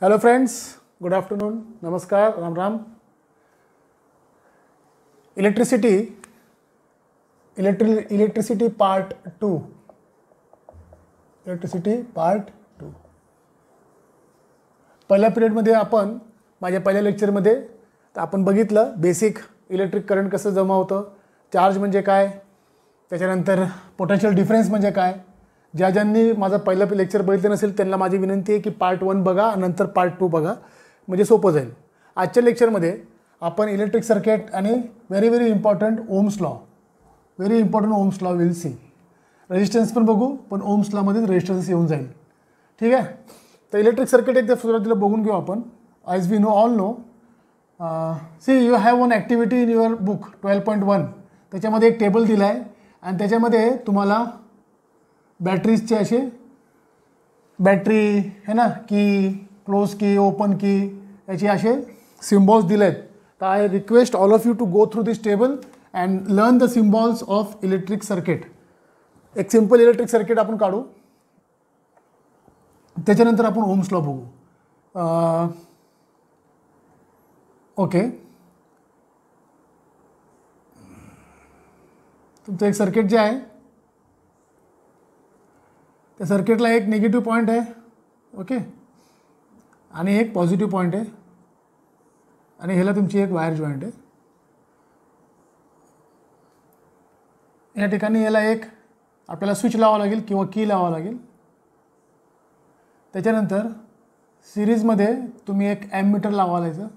Hello friends, good afternoon, नमस्कार, Ram Ram. Electricity part two. पहिल्या पिरियडमध्ये आपण माझ्या पहिल्या लेक्चरमध्ये आपण बघितलं बेसिक इलेक्ट्रिक करंट कसं जमा होतं, चार्ज म्हणजे काय, त्याच्यानंतर पोटेन्शियल डिफरन्स म्हणजे काय। ज्यांनी माझं पहिलं लेक्चर बघितलं नसेल त्यांना माझी विनंती आहे की पार्ट 1 बघा, नंतर पार्ट 2 बघा, म्हणजे सोपं जाईल। आजच्या लेक्चरमध्ये आपण इलेक्ट्रिक सर्किट आणि very important Ohm's law will see. Resistance पण बघू, पण ओम्स लॉमध्ये रेजिस्टन्स येऊन जाईल, ठीक आहे। तर इलेक्ट्रिक सर्किट एकदा सुरुवातीला बघून घेऊ आपण। As we know all know, see you have one activity in your book 12.1, त्याच्यामध्ये एक टेबल दिला आहे आणि त्याच्यामध्ये तुम्हाला बॅटरीजचे असे बॅटरी है ना, की, क्लोज की, ओपन की, याचे असे सिम्बॉल्स दिले आहेत। तर I request all of you to go through this table and learn the symbols of electric circuit. एक सिम्पल इलेक्ट्रिक सर्किट आपण काढू, त्याच्यानंतर आपण ओम्स लॉ बघू। ओके, तुमचं एक सर्किट जे आहे त्या सर्किटला एक निगेटिव्ह पॉईंट आहे, ओके, आणि एक पॉझिटिव्ह पॉईंट आहे, आणि ह्याला तुमची एक वायर जॉईंट आहे। या ठिकाणी याला एक आपल्याला स्विच लावावं लागेल किंवा की लावावं लागेल। त्याच्यानंतर सिरीजमध्ये तुम्ही एक ॲममीटर लावायचं।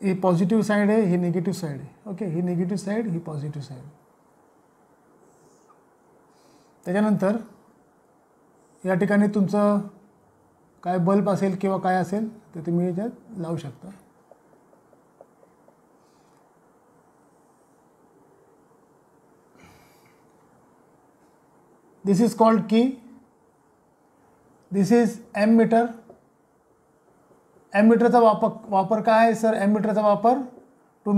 ही पॉझिटिव्ह साईड आहे, ही निगेटिव्ह साईड आहे, ओके, ही निगेटिव्ह साईड, ही पॉझिटिव्ह साईड। त्याच्यानंतर या ठिकाणी तुमचं काय बल्ब असेल किंवा काय असेल ते तुम्ही याच्यात लावू शकता। दिस इज कॉल्ड की, दिस इज ॲममीटर। ॲममीटरचा वापर काय आहे सर? ॲममीटरचा वापर टू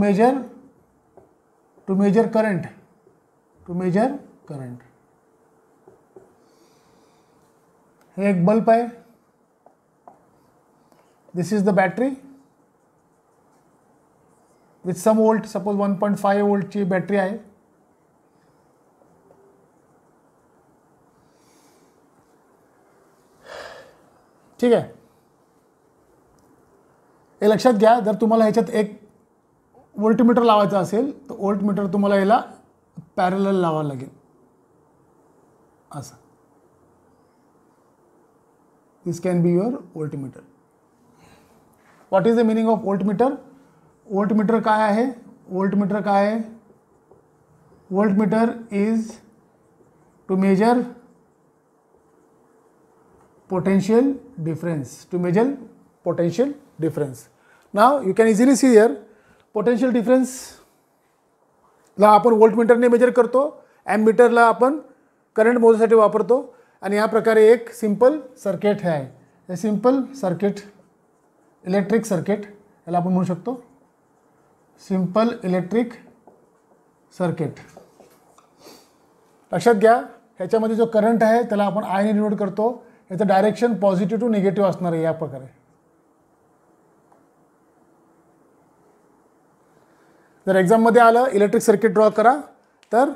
मेजर करंट। हे एक बल्ब आहे, this is the battery with some volt, suppose 1.5 वोल्टची बॅटरी आहे। ठीक आहे, हे लक्षात घ्या। जर तुम्हाला ह्याच्यात एक व्होल्टमीटर लावायचा असेल तर व्होल्टमीटर तुम्हाला याला पॅरलल लावावं लागेल, असं। This can be your voltmeter. What is the meaning of voltmeter? Voltmeter काय आहे? Voltmeter is to measure potential difference. Now you can easily see here potential difference ला आपण व्होल्टमीटरने मेजर करतो, ॲममीटरला आपण करंट मोजण्यासाठी वापरतो, आणि या प्रकारे एक सिंपल सर्किट आहे। हे सिंपल सर्किट, इलेक्ट्रिक सर्किट, याला आपण म्हणू शकतो सिंपल इलेक्ट्रिक सर्किट। लक्षात घ्या, ह्याच्यामध्ये जो करंट आहे त्याला आपण आयने डिनोट करतो। याचं डायरेक्शन पॉझिटिव्ह टू निगेटिव्ह असणार आहे या प्रकारे। जर एक्झाममध्ये आलं इलेक्ट्रिक सर्किट ड्रॉ करा, तर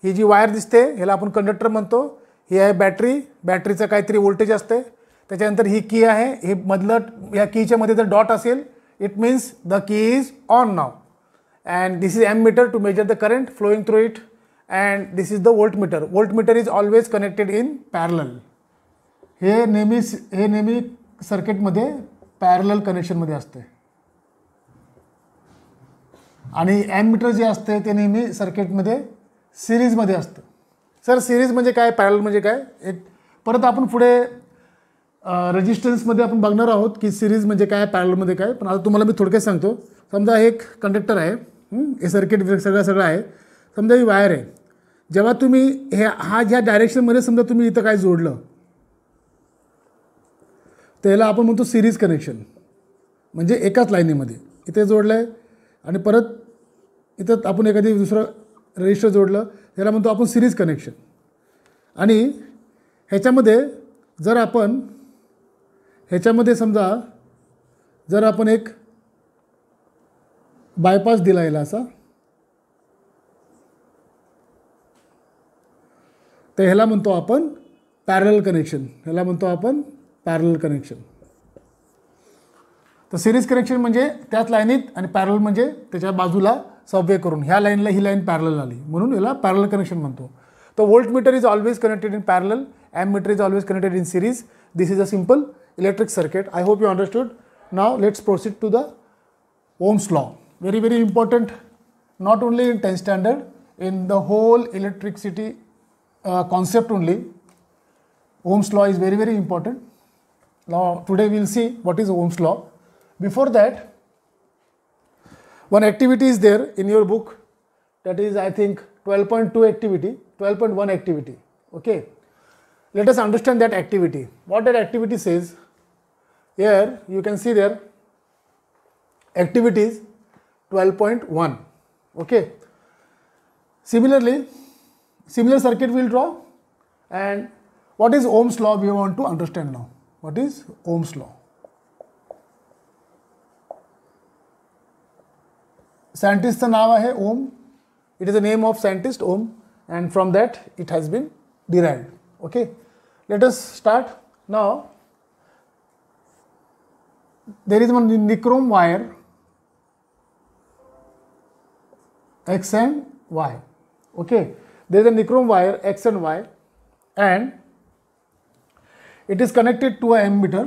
ही जी वायर दिसते ह्याला आपण कंडक्टर म्हणतो। ही आहे बॅटरी, बॅटरीचं काहीतरी व्होल्टेज असते। त्याच्यानंतर ही की आहे, हे मधलं, या कीच्या मध्ये जर डॉट असेल it means the key is on now, and this is ammeter to measure the current flowing through it, and this is the voltmeter. Voltmeter is always connected in parallel. हे नेहमी सर्किटमध्ये पॅरलल कनेक्शनमध्ये असते, आणि ॲममीटर जे असते ते नेहमी सर्किटमध्ये सिरीजमध्ये असतं। सर सिरीज म्हणजे काय, पॅरलल म्हणजे काय? एक परत आपण पुढे रेजिस्टन्समध्ये आपण बघणार आहोत की सिरीज म्हणजे काय, पॅरललमध्ये काय, पण आता तुम्हाला मी थोडक्यात सांगतो। समजा हे एक कंडक्टर आहे, हे सर्किट सगळं आहे। समजा ही वायर आहे, जेव्हा तुम्ही ह्या डायरेक्शनमध्ये समजा तुम्ही इथं काय जोडलं, त्याला आपण म्हणतो सिरीज कनेक्शन, म्हणजे एकाच लाईनीमध्ये इथे जोडलं आहे आणि परत इथं आपण एखादी दुसरं रेजिस्टर जोडलं, त्याला म्हणतो आपण सिरीज कनेक्शन। आणि ह्याच्यामध्ये जर आपण ह्याच्यामध्ये समजा जर आपण एक बायपास दिला याला असा, तर ह्याला म्हणतो आपण पॅरलल कनेक्शन. ह्याला म्हणतो आपण पॅरलल कनेक्शन. तर सिरीज कनेक्शन म्हणजे त्याच लाईनीत, आणि पॅरलल म्हणजे त्याच्या बाजूला सबवे करून ह्या लाईनला ही लाईन पॅरलल आली, म्हणून याला पॅरलल कनेक्शन म्हणतो. तर voltmeter is always connected in parallel, ammeter is always connected in series. This is a simple electric circuit. I hope you understood. Now let's proceed to the Ohm's law. Very, very important, not only in 10th standard, in the whole electricity concept only. Ohm's law is very, very important. Now today we will see what is Ohm's law. Before that, one activity is there in your book, that is I think 12.2 activity, 12.1 activity. Okay, let us understand that activity. What that activity says, here you can see there activities 12.1. okay, similarly similar circuit we will draw, and what is Ohm's law we want to understand now. What is Ohm's law? सायंटिस्टचं नाव आहे Ohm. It is a name of scientist Ohm, and from that it has been derived. Okay, let us start now. There is one nichrome wire X and Y. Okay, there is a nichrome wire X and Y, and it is connected to a ammeter.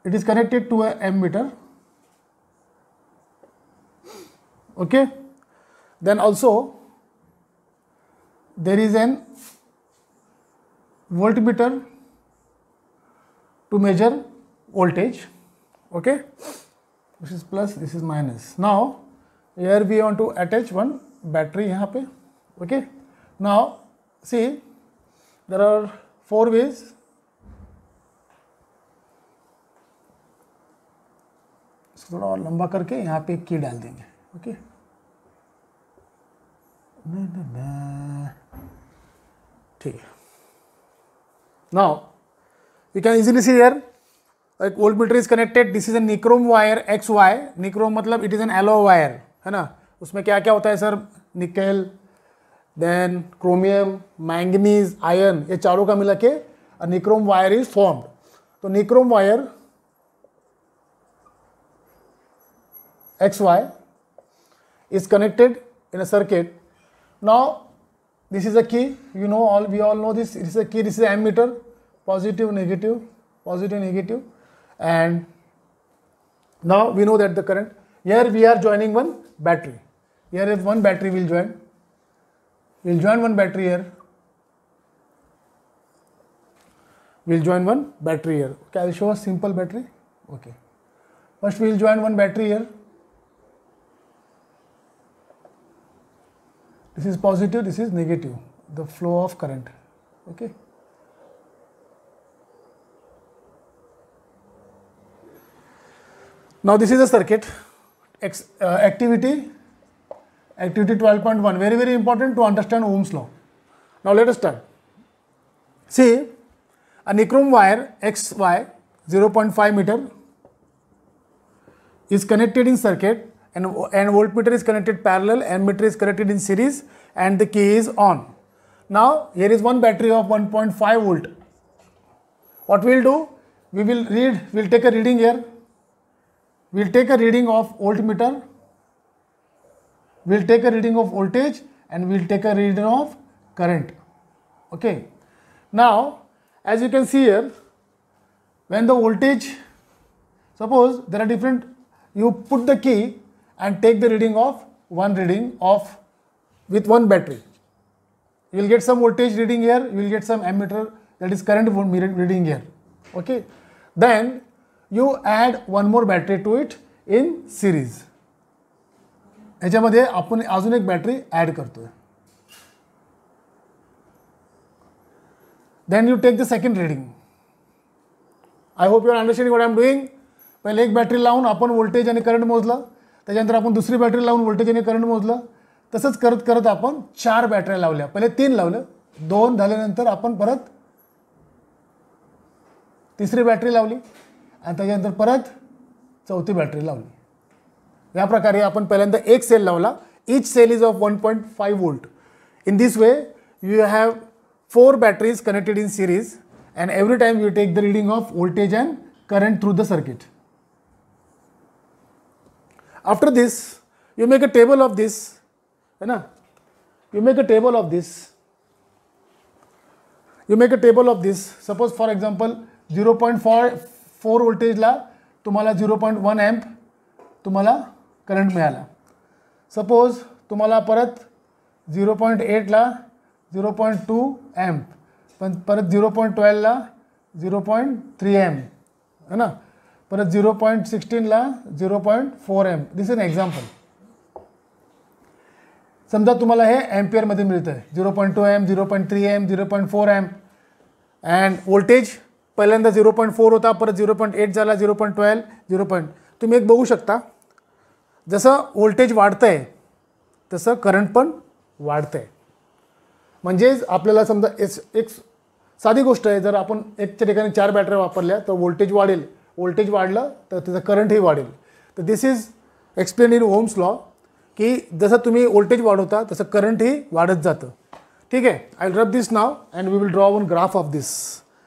It is connected to a ammeter. Okay, then also there is an voltmeter to measure voltage. Okay, this is plus, this is minus. Now here we want to attach one battery यहाँ पे. Okay, now see there are 4 ways. इसको थोड़ा और लंबा करके यहाँ पे एक की डाल देंगे. ओके, ठीक है. Now you can easily see here, like voltmeter is connected. This is a nichrome wire XY. nichrome मतलब it is an alloy wire, है ना. उसमें क्या क्या होता है sir? Nickel, then chromium, manganese, iron, ये चारों का मिला के nichrome wire is formed. तो nichrome wire XY is connected in a circuit. Now this is a key, you know, we all know this. This is a key, this is an ammeter, positive, negative, positive, negative, and now we know that the current. Here we are joining one battery. Here is one battery we'll join. We'll join one battery here. We'll join one battery here. Okay, I'll show a simple battery. Okay, first we'll join one battery here. This is positive, this is negative, the flow of current. Okay, now this is a circuit. Activity 12.1, very, very important to understand Ohm's law. Now let us start. See, a nichrome wire XY 0.5 meter is connected in circuit, and voltmeter is connected parallel, ammeter is connected in series, and the key is on. Now here is one battery of 1.5 volt. What we will do, we will take a reading here. We will take a reading of voltmeter, we will take a reading of voltage, and we will take a reading of current. Okay, now as you can see here, when the voltage, suppose there are different, you put the key and take the reading of with one battery. You will get some voltage reading here, you will get some ammeter, that is current reading here. Okay, then you add one more battery to it in series. ह्याच्यामध्ये आपण अजून एक battery add करतोय. Then you take the second reading. I hope you are understanding what I am doing. पहिले एक battery लावून आपण voltage आणि करंट मोजलं, त्याच्यानंतर आपण दुसरी बॅटरी लावून व्होल्टेज आणि करंट मोजलं, तसंच करत करत आपण 4 बॅटऱ्या लावल्या. पहिले 3 लावलं, 2 झाल्यानंतर आपण परत तिसरी बॅटरी लावली आणि त्याच्यानंतर परत चौथी बॅटरी लावली. या प्रकारे आपण पहिल्यांदा एक सेल लावला. each cell is of 1.5 volt. In this way you have 4 batteries connected in series and every time you take the reading of voltage and current through the circuit. After this you make a table of this, है ना, you make a table of this, you make a table of this. Suppose for example 0.4 voltage ला तुम्हाला 0.1 amp तुम्हाला current मिळाला. Suppose तुम्हाला परत 0.8 ला 0.2 amp, पण परत 0.12 ला 0.3 amp, है ना, परत 0.16 ला 0.4 amp. This is an example. समजा तुम्हाला हे एम्पियरमध्ये मिळतं आहे, 0.2 amp, 0.3 amp, 0.4 amp and voltage पहिल्यांदा 0.4 होता, परत 0.8 झाला, 0.12, 0. तुम्ही एक बघू शकता, जसं व्होल्टेज वाढतं आहे तसं करंट पण वाढतं आहे. म्हणजेच आपल्याला समजा एक साधी गोष्ट आहे, जर आपण एकच्या ठिकाणी 4 बॅटऱ्या वापरल्या तर व्होल्टेज वाढेल, व्होल्टेज वाढलं तर त्याचं करंटही वाढेल. तर this is explain in Ohm's law की जसं तुम्ही व्होल्टेज वाढवता तसं करंटही वाढत जातं. ठीक आहे. I rub this now and we will draw one graph of this.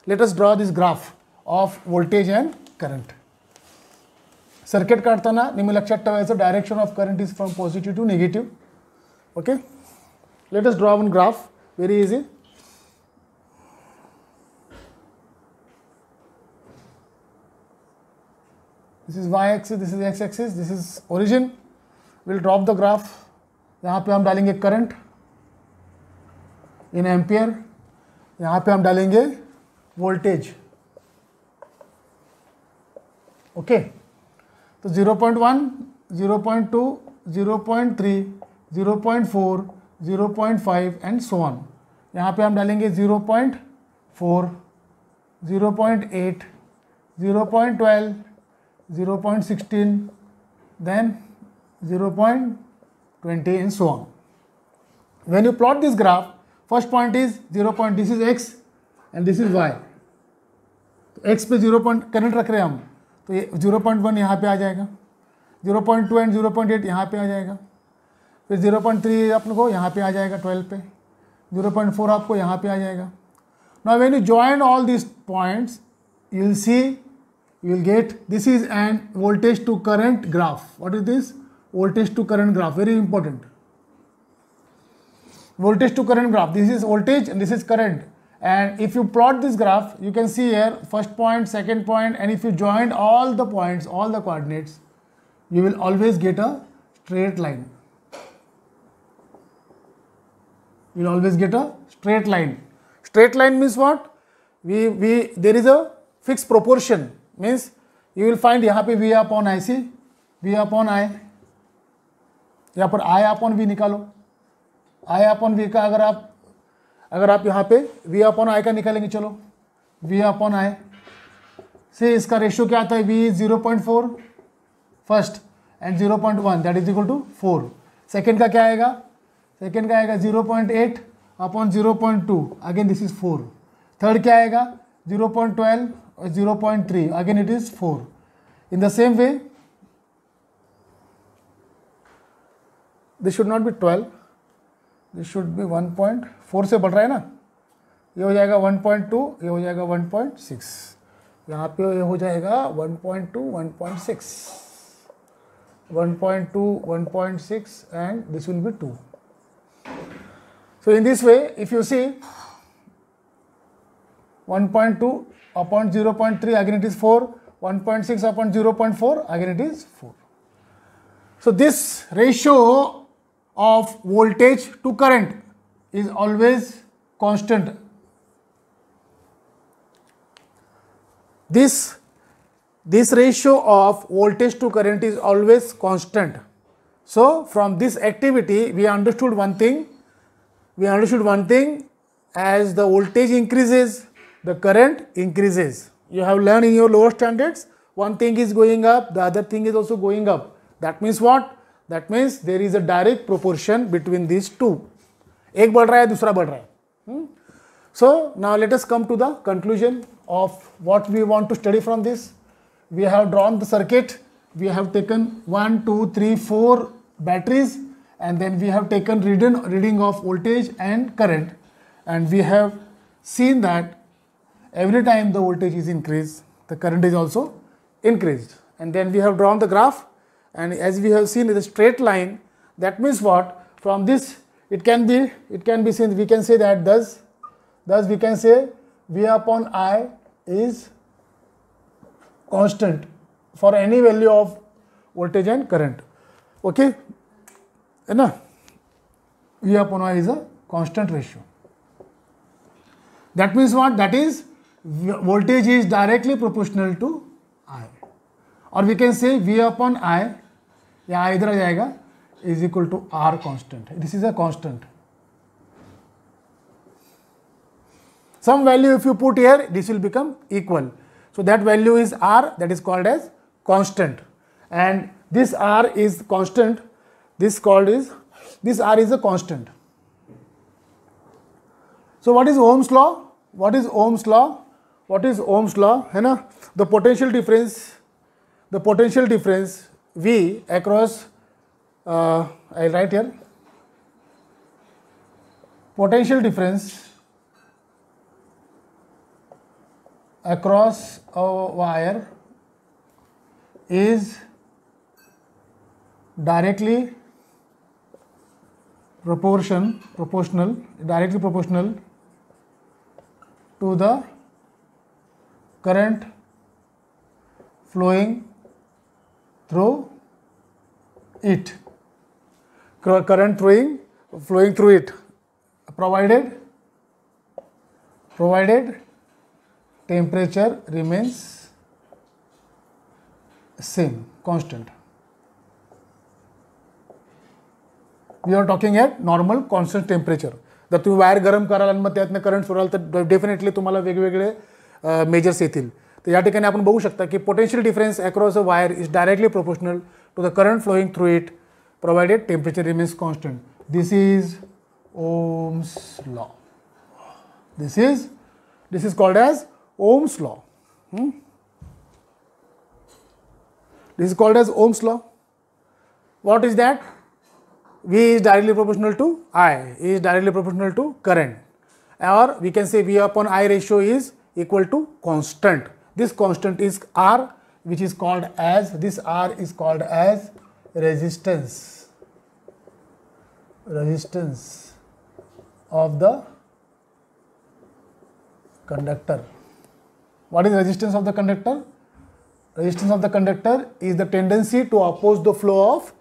Let us draw this graph of voltage and current. Circuit काढताना नेहमी लक्षात ठेवायचं, direction of current is from positive to negative. Okay, let us draw one graph, very easy. This is Y axis, this is X axis, this is origin. Will drop the graph. यहाँ पे हम डालेंगे current in ampere, यहाँ पे हम डालेंगे voltage. Okay, तो 0.1, 0.2, 0.3, 0.4, 0.5 and so on. यहाँ पे हम डालेंगे 0.4, 0.8, 0.12, 0.16, then 0.20 and so on. When you plot this graph, first point is 0. This is x and this is y. तो x पे 0 करंट रख रहे हैं हम, तो ये 0.1 यहाँ पे आ जाएगा, 0.2 एंड 0.8 यहाँ पे आ जाएगा, फिर 0.3 आप लोग को यहाँ पे आ जाएगा 12 पे, 0.4 आपको यहाँ पे आ जाएगा. Now when you join all these points, you will see, you will get, this is an voltage to current graph. What is this? Voltage to current graph, very important. Voltage to current graph. This is voltage and this is current. And if you plot this graph, you can see here first point, second point, and if you join all the points, all the coordinates, you will always get a straight line. You will always get a straight line. Straight line means what? There is a fixed proportion. Means you will find यहाँ पे V upon I, see, V upon I. यहाँ पर I upon V निकालो. I upon V का अगर आप यहाँ पे V upon I का निकालेंगे, चलो V upon I से इसका रेशियो क्या आता है? V is 0.4 first and 0.1, that is equal to 4. Second का क्या आएगा? सेकेंड का आएगा 0.8 upon 0.2, again this is 4. Third क्या आएगा? 0.12 और 0.3, again it is 4. In the same way this should not be 12, this should be 1.4 से बढ़ रहा है ना, ये हो जाएगा 1.2, ये हो जाएगा 1.6, यहाँ पे ये हो जाएगा 1.2, 1.6, 1.2, 1.6 and this will be 2. So in this way, if you see 1.2 upon 0.3, again it is 4, 1.6 upon 0.4, again it is 4. So this ratio of voltage to current is always constant. This ratio of voltage to current is always constant. So from this activity we understood one thing. As the voltage increases, the current increases. You have learned in your lower standards, one thing is going up, the other thing is also going up. That means what? That means there is a direct proportion between this two. एक बढ़ रहा है, दूसरा बढ़ रहा है. So now let us come to the conclusion of what we want to study from this. We have drawn the circuit, we have taken 1 2 3 4 batteries, and then we have taken reading of voltage and current, and we have seen that every time the voltage is increased, the current is also increased. And then we have drawn the graph, and as we have seen, it's a straight line. That means what? From this it can be seen, we can say that thus we can say V upon I is constant for any value of voltage and current. Okay, है ना? V upon I is a constant ratio. That means what? That is voltage is directly proportional to I, or we can say V upon I, यहाँ इधर आ जाएगा, is equal to R constant. This is a constant. Some value if you put here, this will become equal. So that value is R, that is called as constant, and this R is constant, this R is a constant. So what is Ohm's law? What is Ohm's law? What is Ohm's law? है ना? The potential difference V across, I'll write here, potential difference across a wire is directly proportional to the current flowing through it. Current flowing through it, provided temperature remains same, constant. We are talking at normal constant temperature. जर तुम्ही wire गरम कराल आणि मग त्यातनं current सोडाल तर definitely तुम्हाला वेगवेगळे measures येतील. तर या ठिकाणी आपण बघू शकता की potential difference across a wire is directly proportional to the current flowing through it provided temperature remains constant. This is Ohm's law. This is called as Ohm's law. This is called as Ohm's law. What is that? V is directly proportional to I, is directly proportional to current, or we can say V upon I ratio is equal to constant. This constant is R, which is called as, this R is called as resistance of the conductor. What is resistance of the conductor? Resistance of the conductor is the tendency to oppose the flow of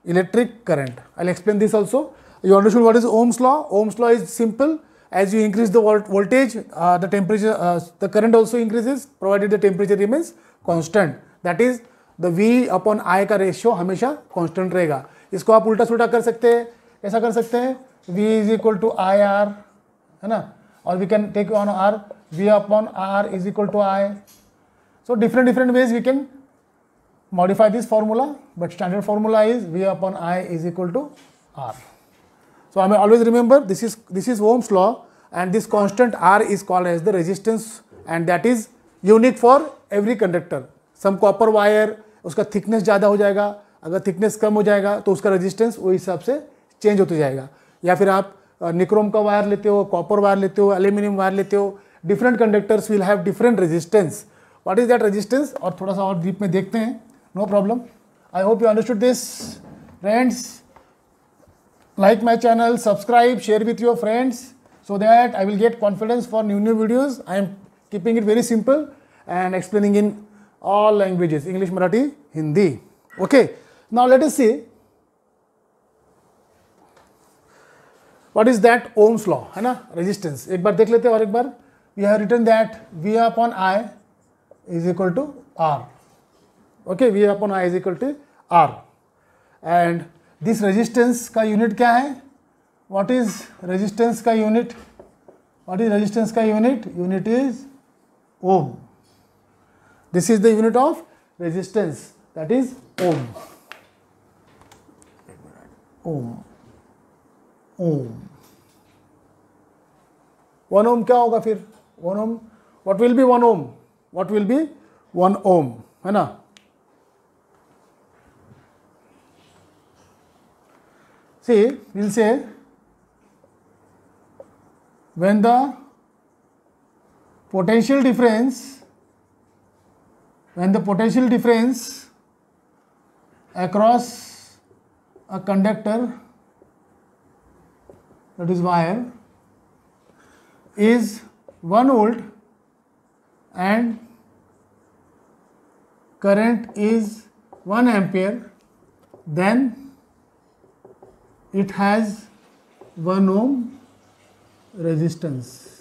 electric current. I'll explain this also. You understood what is Ohm's law? Ohm's law is simple. As you increase the voltage, the temperature, the current also increases, provided the temperature remains constant. That is, the V upon I का ratio हमेशा constant रहेगा. इसको आप उल्टा सुल्टा कर सकते हैं. ऐसा कर सकते हैं, V is equal to IR, है ना? Or we can take on R, V upon R is equal to I. So different ways we can modify this formula, but standard formula is V upon I is equal to R. So I may always remember this is Ohm's law, and this constant R is called as the resistance, and that is unique for every conductor. Some copper wire उसका thickness ज़्यादा हो जाएगा, अगर thickness कम हो जाएगा तो उसका resistance वो हिसाब से change होते जाएगा. या फिर आप निक्रोम का वायर लेते हो, कॉपर वायर लेते हो, एल्यूमिनियम वायर लेते हो, different conductors will have different resistance. What is that resistance? और थोड़ा सा और डीप में देखते हैं. No problem. I hope you understood this. Friends, like my channel, subscribe, share with your friends so that I will get confidence for new videos. I am keeping it very simple and explaining in all languages, English, Marathi, Hindi. Okay. Now let us see what is that Ohm's law, है ना? Resistance. एक बार देख लेते हैं और एक बार. We have written that V upon I is equal to R. Okay, V upon I is equal to R, and this resistance का unit क्या है? What is resistance का unit? What is resistance का unit? Unit is ohm. This is the unit of resistance, that is ohm. ओम, ओम। 1 ओम क्या होगा फिर? 1 ohm, what will be 1 ohm? What will be 1 ohm, है ना? See, we'll say when the potential difference across a conductor, that is wire, is 1 volt and current is 1 ampere, then it has 1 ohm resistance.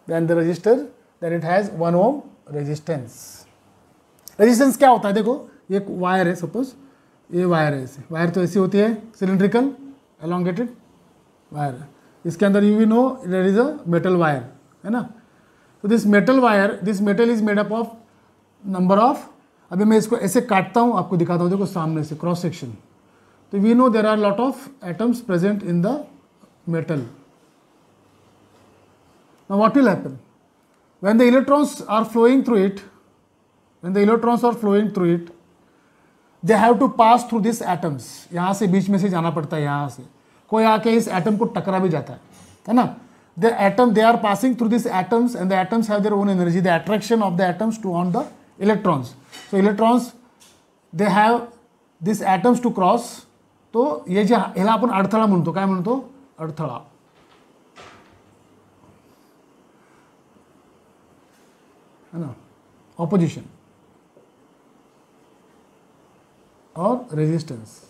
Then the resistor, then it has 1 ohm resistance. Resistance क्या होता है? देखो, ये एक wire है, suppose ये wire है, ऐसे वायर तो ऐसी होती है, सिलिंड्रिकल एलोंगेटेड वायर है, इसके अंदर you we know there is a metal wire, है ना? तो this metal wire, this metal is made up of number of, अभी मैं इसको ऐसे काटता हूँ, आपको दिखाता हूँ, देखो सामने से क्रॉस सेक्शन, तो we know there are lot of atoms present in the metal. Now what will happen? When the electrons are flowing through it, they have to pass through these atoms. यहाँ से बीच में से जाना पड़ता है, यहाँ से कोई आके इस एटम को टकरा भी जाता है ना? The atom, they are passing through these atoms and the atoms have their own energy, the attraction of the atoms to on the electrons. So electrons, they have these atoms to cross. तो ये जे ह्याला आपण अडथळा म्हणतो, काय म्हणतो? अडथळा, है ना? ऑपोजिशन और resistance.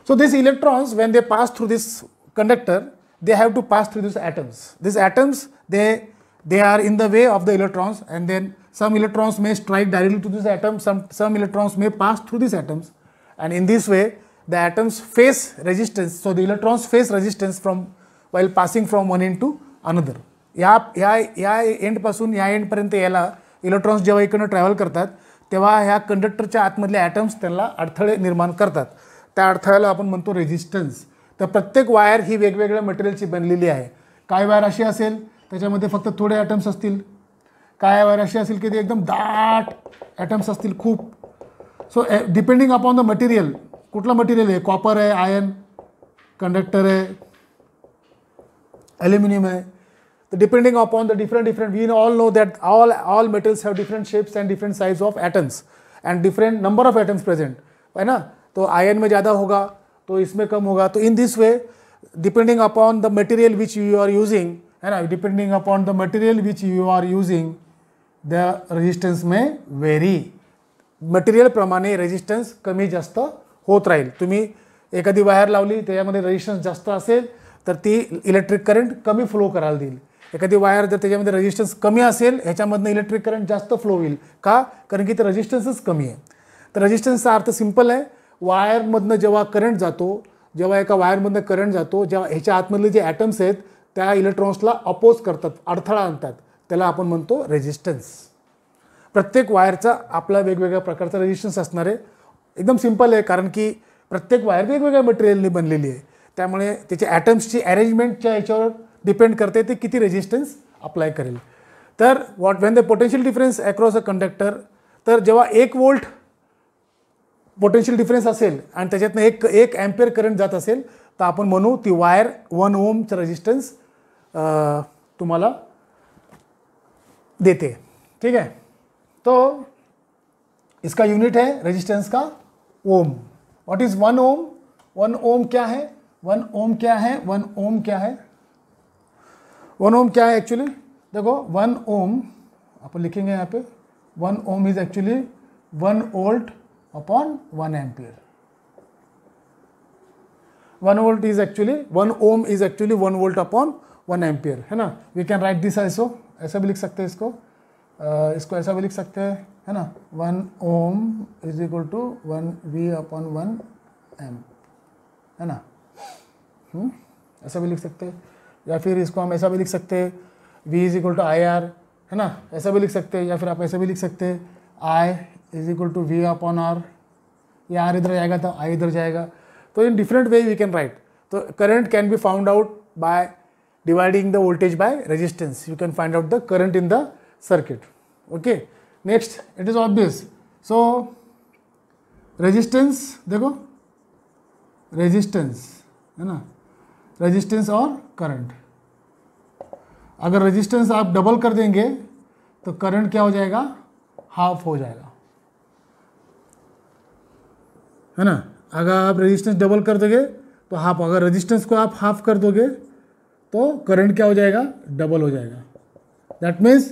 So these electrons, when they pass through this conductor, they have to pass through these atoms. These atoms, they are in the way of the electrons, and then some electrons may strike directly to this atom, some electrons may pass through these atoms, and in this way the atoms face resistance. So the electrons face resistance from while passing from one end to another. या and पासून या and पर्यंत यायला electrons जेव्हा इकडनं travel करतात तेव्हा ह्या कंडक्टरच्या आतमधले ॲटम्स त्यांना अडथळे निर्माण करतात. त्या अडथळ्याला आपण म्हणतो रेजिस्टन्स. तर प्रत्येक वायर ही वेगवेगळ्या मटेरियलची बनलेली आहे. काय वायर अशी असेल त्याच्यामध्ये फक्त थोडे ॲटम्स असतील, काय वायर अशी असेल की ते एकदम दाट ॲटम्स असतील खूप. So depending upon the material, कुठलं मटेरियल आहे, कॉपर आहे, आयर्न कंडक्टर आहे, ॲल्युमिनियम आहे. So depending upon the different, we all know that all metals have different shapes and different size of atoms and different number of atoms present, है ना? तो ion में ज़्यादा होगा तो इसमें कम होगा. तो in this way, depending upon the material which you are using, है ना, depending upon the material which you are using, the resistance may vary. Material प्रमाणे रेजिस्टन्स कमी जास्त होत राहील. तुम्ही एखादी वायर लावली त्याच्यामध्ये रेजिस्टन्स जास्त असेल तर ती इलेक्ट्रिक करंट कमी फ्लो करायला देईल. एखादी वायर जर त्याच्यामध्ये रेजिस्टन्स कमी असेल ह्याच्यामधनं इलेक्ट्रिक करंट जास्त फ्लो होईल. का? कारण की ते रेजिस्टन्सच कमी आहे. तर रेजिस्टन्सचा अर्थ सिंपल आहे, वायरमधनं जेव्हा करंट जातो, जेव्हा एका वायरमधनं करंट जातो, जेव्हा ह्याच्या आतमधले जे ॲटम्स आहेत त्या इलेक्ट्रॉन्सला अपोज करतात, अडथळा आणतात, त्याला आपण म्हणतो रेजिस्टन्स. प्रत्येक वायरचा आपला वेगवेगळ्या प्रकारचा रेजिस्टन्स असणार आहे. एकदम सिंपल आहे, कारण की प्रत्येक वायर वेगवेगळ्या मटेरियलने बनलेली आहे. त्यामुळे त्याच्या ॲटम्सची अरेंजमेंटच्या याच्यावर डिपेंड करते ते किती रेजिस्टन्स अप्लाय करेल. तर when the potential difference across a conductor, तर जेव्हा 1 वोल्ट पोटेन्शियल डिफरन्स असेल आणि त्याच्यातनं एक ॲम्पियर करंट जात असेल तर आपण म्हणू ती वायर 1 ओमचं रेजिस्टन्स तुम्हाला देते. ठीक है. तो इसका यूनिट है रेजिस्टेंस का ओम. व्हाट इज 1 ओम? 1 ओम क्या है? 1 ओम क्या है? 1 ओम क्या है? 1 ओम क्या है एक्चुअली? देखो 1 ओम अपन लिखेंगे यहाँ पे, 1 ohm is actually 1 volt upon 1 ampere. 1 volt is actually 1 ohm is actually 1 volt upon 1 ampere, है ना. वी कैन राइट दिस ऐसो, ऐसा भी लिख सकते हैं इसको, इसको ऐसा भी लिख सकते हैं, है ना. 1 ohm is equal to 1 V upon 1 M, है ना. ऐसा भी लिख सकते हैं, या फिर इसको हम ऐसा भी लिख सकते हैं V is equal to I R, है ना, ऐसा भी लिख सकते हैं, या फिर आप ऐसा भी लिख सकते हैं I is equal to V upon R, या R इधर जाएगा तो I इधर जाएगा, तो in different way we can write. तो current can be found out by dividing the voltage by resistance. You can find out the current in the circuit. Okay, next it is obvious. So resistance, देखो resistance है ना, resistance और current, अगर resistance आप double कर देंगे तो current क्या हो जाएगा, हाफ हो जाएगा, है ना. अगर आप resistance डबल कर दोगे तो हाफ, अगर resistance को आप हाफ कर दोगे तो करंट क्या हो जाएगा, डबल हो जाएगा. That means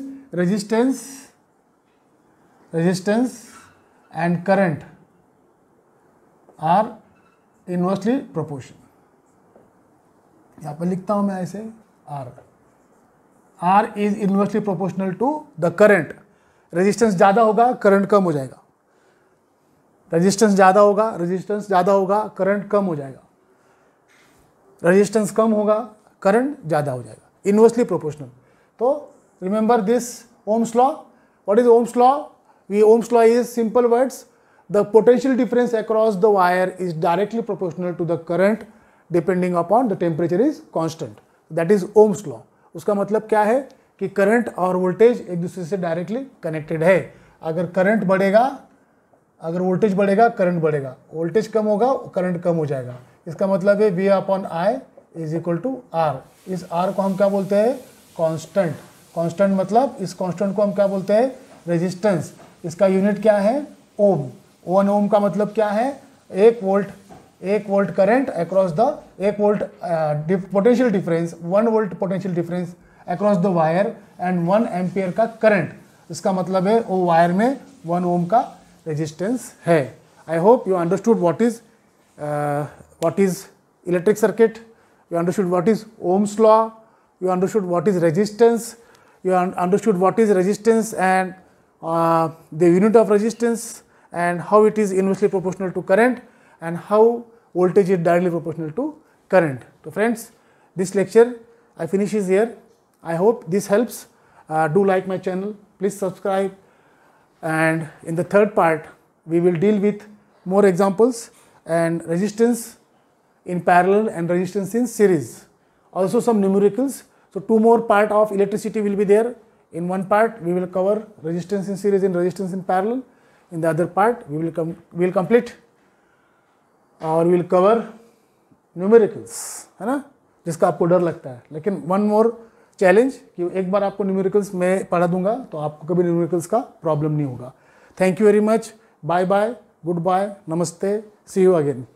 resistance and current are inversely proportion. यहाँ पर लिखता हूँ मैं ऐसे, R is inversely proportional to the current. Resistance ज़्यादा होगा, करंट कम हो जाएगा. रेजिस्टेंस ज़्यादा होगा, करंट कम हो जाएगा. रेजिस्टेंस कम होगा, करंट ज़्यादा हो जाएगा. Inversely proportional. तो remember this Ohm's law. What is Ohm's law? Ohm's law is simple words, the potential difference across the wire is directly proportional to the current depending upon the temperature is constant. That is Ohm's law. उसका मतलब क्या है कि current और voltage एक दूसरे से directly connected है. अगर करंट बढ़ेगा, अगर वोल्टेज बढ़ेगा, करंट बढ़ेगा. वोल्टेज कम होगा, करंट कम हो जाएगा. इसका मतलब है V upon I is equal to R. इस आर को हम क्या बोलते हैं, कांस्टेंट. कांस्टेंट मतलब इस कांस्टेंट को हम क्या बोलते हैं, रेजिस्टेंस. इसका यूनिट क्या है, ओम. 1 ओम का मतलब क्या है, 1 volt current across the 1 volt potential difference, 1 volt potential difference across the wire and 1 ampere का करंट. इसका मतलब है वो वायर में 1 ओम का रेजिस्टेंस है. I hope you understood what is electric circuit. You understood what is Ohm's law, you understood what is resistance, you understood what is resistance and the unit of resistance, and how it is inversely proportional to current, and how voltage is directly proportional to current. So friends, this lecture I finishes here. I hope this helps. Do like my channel, please subscribe, and in the third part we will deal with more examples and resistance in parallel and resistance in series. Also some numericals. So 2 more part of electricity will be there. In one part we will cover resistance in series and resistance in parallel. In the other part we will complete और we will cover numericals, है ना, जिसका आपको डर लगता है. लेकिन one more challenge कि एक बार आपको numericals मैं पढ़ा दूंगा तो आपको कभी numericals का प्रॉब्लम नहीं होगा. Thank you very much. Bye bye. Goodbye. Namaste. See you again.